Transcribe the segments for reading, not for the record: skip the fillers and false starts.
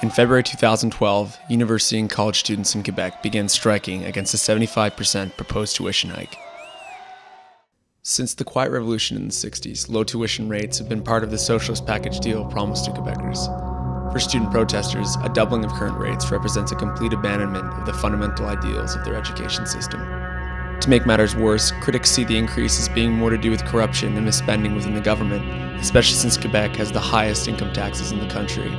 In February 2012, university and college students in Quebec began striking against a 75% proposed tuition hike. Since the Quiet Revolution in the 60s, low tuition rates have been part of the socialist package deal promised to Quebecers. For student protesters, a doubling of current rates represents a complete abandonment of the fundamental ideals of their education system. To make matters worse, critics see the increase as being more to do with corruption and misspending within the government, especially since Quebec has the highest income taxes in the country.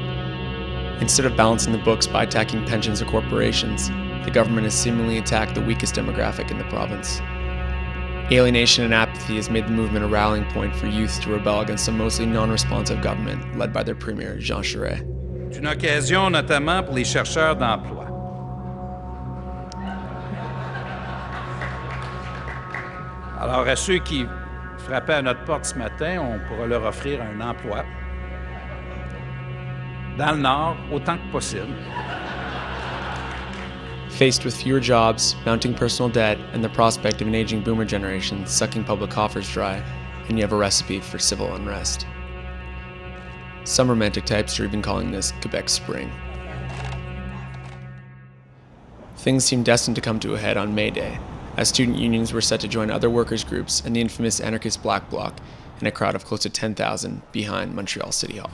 Instead of balancing the books by attacking pensions or corporations, the government has seemingly attacked the weakest demographic in the province. Alienation and apathy has made the movement a rallying point for youth to rebel against a mostly non-responsive government led by their Premier Jean Charest. C'est une occasion notamment pour les chercheurs d'emploi. Alors à ceux qui frappaient à notre porte ce matin, on pourra leur offrir un emploi dans le Nord autant que possible. Faced with fewer jobs, mounting personal debt, and the prospect of an aging boomer generation sucking public coffers dry, and you have a recipe for civil unrest. Some romantic types are even calling this Quebec Spring. Things seemed destined to come to a head on May Day, as student unions were set to join other workers' groups and the infamous anarchist Black Bloc in a crowd of close to 10,000 behind Montreal City Hall.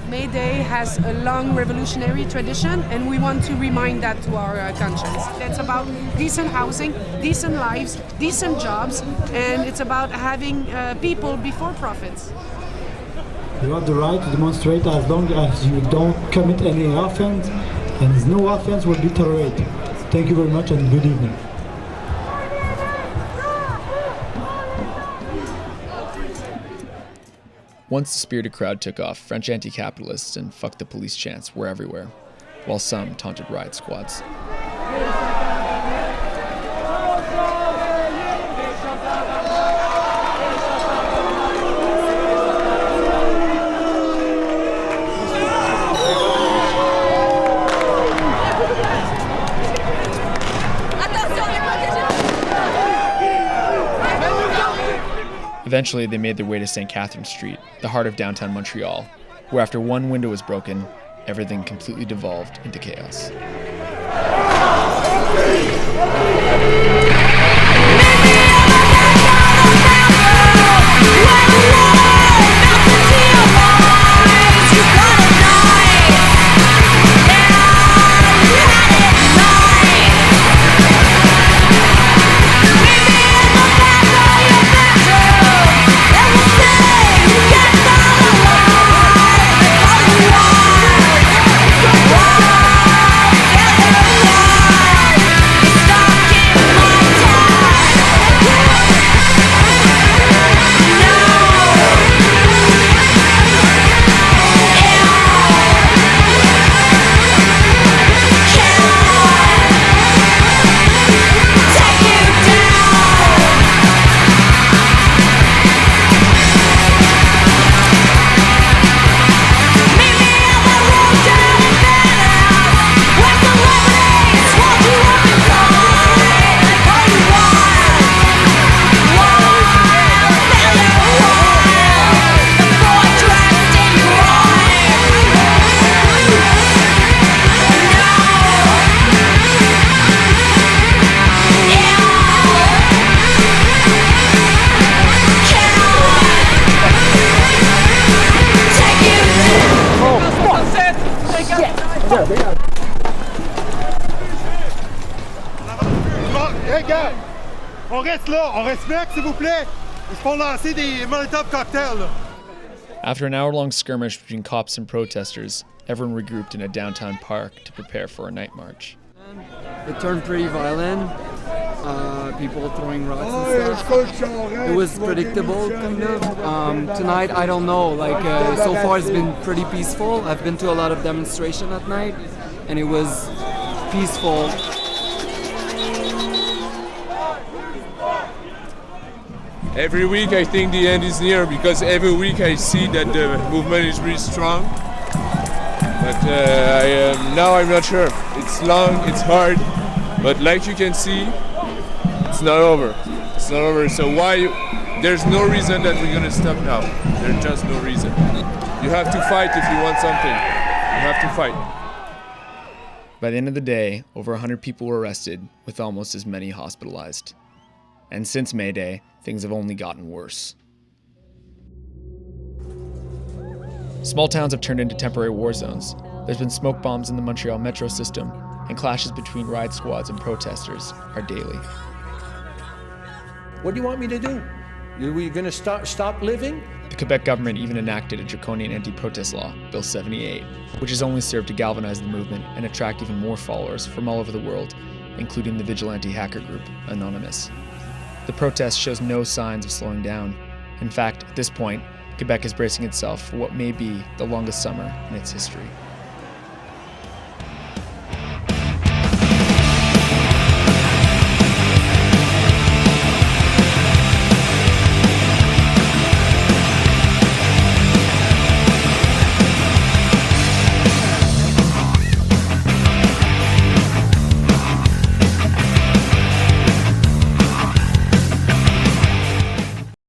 May Day has a long revolutionary tradition, and we want to remind that to our conscience. It's about decent housing, decent lives, decent jobs, and it's about having people before profits. You have the right to demonstrate as long as you don't commit any offense, and no offense will be tolerated. Thank you very much and good evening. Once the spirited crowd took off, French anti-capitalists and fuck the police chants were everywhere, while some taunted riot squads. Eventually, they made their way to St. Catherine Street, the heart of downtown Montreal, where after one window was broken, everything completely devolved into chaos. Hey gars, on reste là, on respecte s'il vous plaît. Ils se font lancer des molotov cocktails là. After an hour-long skirmish between cops and protesters, everyone regrouped in a downtown park to prepare for a night march. It turned pretty violent. People throwing rocks and stuff. It was predictable, kind of. Tonight, I don't know. So far, it's been pretty peaceful. I've been to a lot of demonstrations at night, and it was peaceful. Every week, I think the end is near because every week I see that the movement is really strong. But now I'm not sure. It's long, it's hard, but like you can see, it's not over. It's not over. So why? There's no reason that we're gonna stop now. There's just no reason. You have to fight if you want something. You have to fight. By the end of the day, over 100 people were arrested, with almost as many hospitalized. And since May Day, things have only gotten worse. Small towns have turned into temporary war zones. There's been smoke bombs in the Montreal metro system, and clashes between riot squads and protesters are daily. What do you want me to do? Are we going to stop living? The Quebec government even enacted a draconian anti-protest law, Bill 78, which has only served to galvanize the movement and attract even more followers from all over the world, including the vigilante hacker group, Anonymous. The protest shows no signs of slowing down. In fact, at this point, Quebec is bracing itself for what may be the longest summer in its history.